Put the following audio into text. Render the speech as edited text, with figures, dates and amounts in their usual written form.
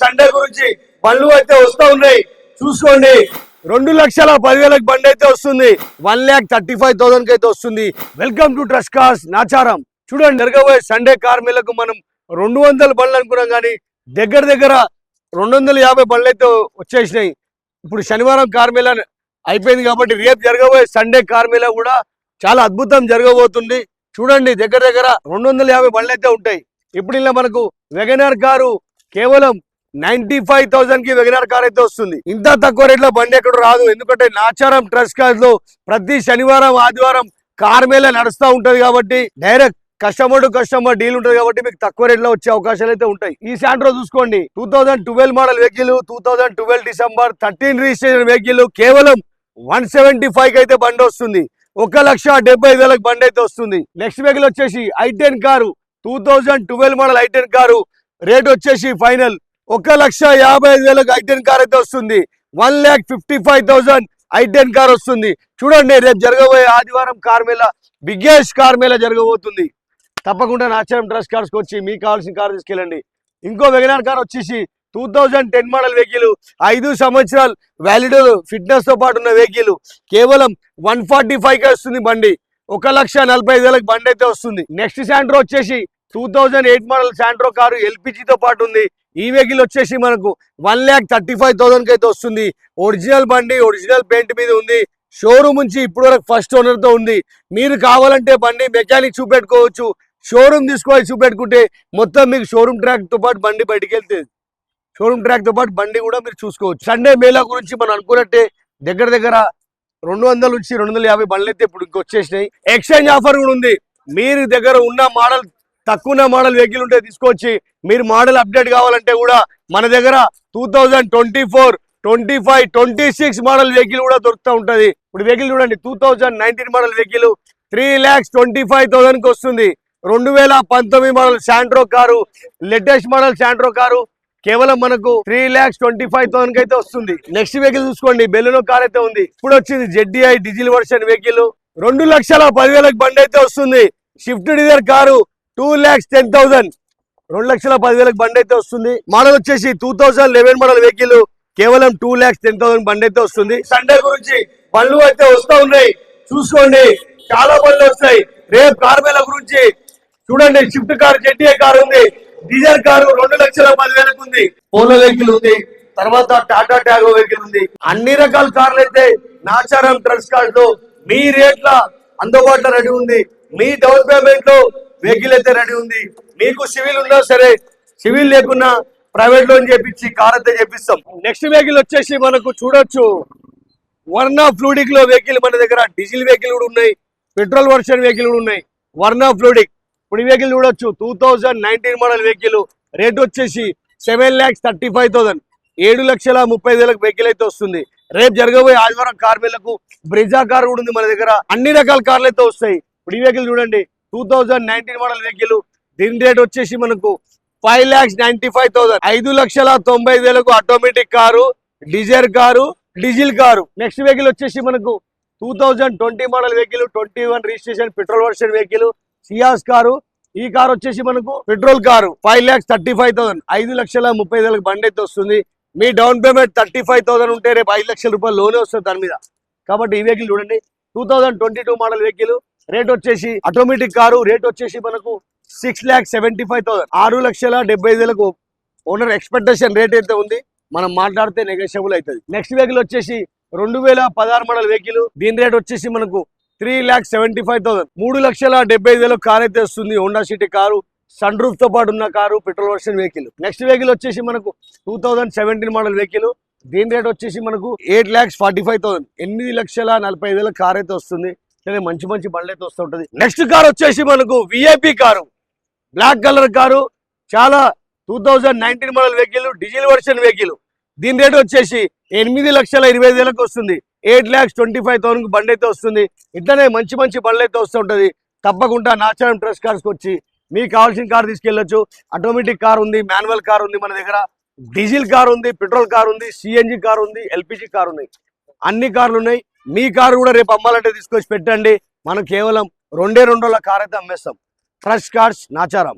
Sunday గురించి బండ్లు అయితే వస్తూ ఉన్నాయి చూసుకోండి. 2,10,000 బండి అయితే వస్తుంది. 1,35,000 అయితే వస్తుంది. Welcome to trust cars Nacharam. చూడండి, జరగబోయే సండే కార్ మేళకు మనం 200 బండ్లు అనుకున్నాం, కానీ దగ్గర 250 బండ్లు అయితే వచ్చేసినాయి. ఇప్పుడు శనివారం కార్ మేళ అయిపోయింది కాబట్టి రేపు జరగబోయే సండే కార్ మేళ కూడా చాలా అద్భుతం జరగబోతుంది. చూడండి, దగ్గర 250 బండ్లు అయితే ఉంటాయి. ఇప్పుడు ఇలా మనకు వెగనార్ కారు కేవలం 95,000 కి వెగనార్ కార్ అయితే వస్తుంది. ఇంత తక్కువ రేట్లో బండి ఎక్కడ రాదు. ఎందుకంటే నాచారం ట్రస్ట్ కార్స్ లో ప్రతి శనివారం ఆదివారం కార్ మేళ నడుస్తూ ఉంటది కాబట్టి direct customer to customer deal ఉంటది కాబట్టి మీకు తక్కువ రేట్లో వచ్చే అవకాశాలు అయితే ఉంటాయి. ఈ శాంట్రో చూసుకోండి, 2012 model vehicle, 2012 December 13 registration vehicle, కేవలం 175 అయితే బండి వస్తుంది. 1,75,000 బండి అయితే వస్తుంది. నెక్స్ట్ వెహికల్ వచ్చేసి i10 car, 2012 model i10 car. Rate వచ్చేసి ఫైనల్ 1,55,000 i10 కార్ అయితే వస్తుంది. 1,55,000 i10 కార్ వస్తుంది. చూడండి, రేపు జరగబోయే ఆదివారం car Mela biggest car Mela జరగబోతుంది. తప్పకుండా నాచారం ట్రస్ట్ కార్స్ కి వచ్చి మీకు కావాల్సిన కార్ తీసుకెళ్ళండి. ఇంకో వెగనార్ కార్ వచ్చేసి 2010 మోడల్ వెహికల్, 5 సంవత్సరాలు వ్యాలిడ్ ఫిట్నెస్ తో పాటు ఉన్న వెహికల్, కేవలం 145 వస్తుంది బండి. 1,45,000 బండి అయితే వస్తుంది. నెక్స్ట్ శాంట్రో వచ్చేసి 2008 మోడల్ శాంట్రో కారు, ఎల్పిజి తో పాటు ఉంది. ఈ వెహికల్ వచ్చేసి మనకు 1,35,000 అయితే వస్తుంది. ఒరిజినల్ బండి, ఒరిజినల్ పెయింట్ మీద ఉంది. షోరూమ్ నుంచి ఇప్పుడు వరకు ఫస్ట్ ఓనర్ తో ఉంది. మీరు కావాలంటే బండి మెకానిక్ చూపెట్టుకోవచ్చు. షోరూమ్ తీసుకొని చూపెట్టుకుంటే మొత్తం మీకు షోరూమ్ ట్రాక్ తో పాటు బండి బయటికి వెళ్తుంది. షోరూమ్ ట్రాక్ తో పాటు బండి కూడా మీరు చూసుకోవచ్చు. సండే మేళా గురించి మనం అనుకున్నట్టే దగ్గర 200 నుంచి 250 బండ్లు అయితే ఇప్పుడు వచ్చేసినాయి. ఎక్స్చేంజ్ ఆఫర్ కూడా ఉంది. మీరు దగ్గర ఉన్న మోడల్, తక్కువ మోడల్ వెహికల్ ఉంటే తీసుకొచ్చి మీరు మోడల్ అప్డేట్ కావాలంటే కూడా మన దగ్గర 2024, 25, 26 మోడల్ వెహికల్ కూడా దొరుకుతూ ఉంటది. ఇప్పుడు వెహికల్ చూడండి, 2019 మోడల్ వెహికల్ 3,25,000 కి వస్తుంది. 2019 model Santro car, latest model Santro car, కేవలం మనకు 3,25,000 కి అయితే వస్తుంది. నెక్స్ట్ వెహికల్ చూసుకోండి, బెలూనో కార్ అయితే ఉంది. ఇప్పుడు వచ్చింది ZDI డీజిల్ వర్షన్ వెహికల్, 2,10,000 బండి అయితే వస్తుంది. స్విఫ్ట్ డిజైర్ కారు 2,10,000, 2,10,000 బండి అయితే వస్తుంది. మోడల్ వచ్చేసి 2011 మోడల్ వెహికల్, కేవలం 2,10,000 బండి అయితే వస్తుంది. సండే గురించి బండ్లు అయితే వస్తూ ఉన్నాయి చూసుకోండి, చాలా బండ్లు వస్తాయి. రేపు కార్ మేళ గురించి చూడండి, స్విఫ్ట్ కార్, ZDI కార్ ఉంది. డీజల్ కారు 2,10,000 ఉంది. పోలో వెహికల్ ఉంది. తర్వాత టాటా ట్యాగో వెహికల్ ఉంది. అన్ని రకాల కార్లు అయితే నాచారం ట్రస్ట్ కార్స్ లో మీ రేట్ల అందుబాటులో రెడీ ఉంది. మీ డౌన్ పేమెంట్ లో వెహికల్ అయితే రెడీ ఉంది. మీకు సివిల్ ఉన్నా సరే, సివిల్ లేకున్నా ప్రైవేట్ లోన్ చేపించి కార్ అయితే చేపిస్తాం. నెక్స్ట్ వెహికల్ వచ్చేసి మనకు చూడొచ్చు, వర్నా ఫ్లూడిక్ లో వెహికల్ మన దగ్గర డీజిల్ వెహికల్ కూడా ఉన్నాయి, పెట్రోల్ వర్షన్ వెహికల్ కూడా ఉన్నాయి. వర్నా ఫ్లూడిక్ ఇప్పుడు ఈ వెహికల్ చూడొచ్చు, 2019 మోడల్ వెహికల్. రేట్ వచ్చేసి 7,35,000, 7,30,000 వెహికల్ అయితే వస్తుంది. రేపు జరగబోయే ఆదివారం కార్ మేళకు బ్రిజా కార్ కూడా ఉంది మన దగ్గర. అన్ని రకాల కార్లు అయితే వస్తాయి. ఇప్పుడు ఈ వెహికల్ చూడండి, 2019 మోడల్ వెహికల్. దీని రేట్ వచ్చేసి మనకు 5,95,000, 5,90,000 automatic car, Dzire car, diesel car. Next vehicle వచ్చేసి మనకు 2020 model vehicle, 21 registration petrol version vehicle, Ciaz car. ఈ కార్ వచ్చేసి మనకు పెట్రోల్ కారు, 5,35,000, 5,30,000 బండి అయితే వస్తుంది. మీ డౌన్ పేమెంట్ 35,000 ఉంటే రేపు 5 లక్షల రూపాయలు లోనే వస్తుంది దాని మీద. కాబట్టి ఈ వెహికల్ చూడండి, 2022 మోడల్ వెహికల్. రేట్ వచ్చేసి ఆటోమేటిక్ కారు. రేట్ వచ్చేసి మనకు 6,75,000, 6,70,000 ఓనర్ ఎక్స్పెక్టేషన్ రేట్ అయితే ఉంది. మనం మాట్లాడితే నెగోషియబుల్ అవుతుంది. నెక్స్ట్ వెహికల్ వచ్చేసి 2016 మోడల్ వెహికల్. దీని రేట్ వచ్చేసి మనకు 3,75,000, 3,70,000 కార్ అయితే వస్తుంది. Honda City car, sunroof తో పాటు ఉన్న car, petrol version vehicle. Next vehicle వచ్చేసి మనకు 2017 మోడల్ వెహికల్. దీని రేట్ వచ్చేసి మనకు 8,45,000, 8,40,000 కార్ అయితే వస్తుంది. మంచి మంచి బండ్లు అయితే వస్తూ ఉంటుంది. నెక్స్ట్ కార్ వచ్చేసి మనకు VIP car, black colour car, చాలా 2019 model vehicle, diesel version vehicle. దీని రేట్ వచ్చేసి 8,20,000 వస్తుంది. 8,25,000 బండి అయితే వస్తుంది. ఇట్లనే మంచి మంచి బండ్లు అయితే వస్తూ ఉంటుంది. తప్పకుండా నాచారం ట్రస్ట్ కార్స్కి వచ్చి మీకు కావాల్సిన కార్ తీసుకెళ్ళొచ్చు. ఆటోమేటిక్ కార్ ఉంది, మాన్యువల్ కార్ ఉంది మన దగ్గర, డీజిల్ కార్ ఉంది, పెట్రోల్ కార్ ఉంది, CNG కార్ ఉంది, LPG కార్ ఉన్నాయి. అన్ని కార్లు ఉన్నాయి. మీ కారు కూడా రేపు అమ్మాలంటే తీసుకొచ్చి పెట్టండి. మనం కేవలం 2 రోజుల కార్ అయితే అమ్మేస్తాం. Trust cars Nacharam.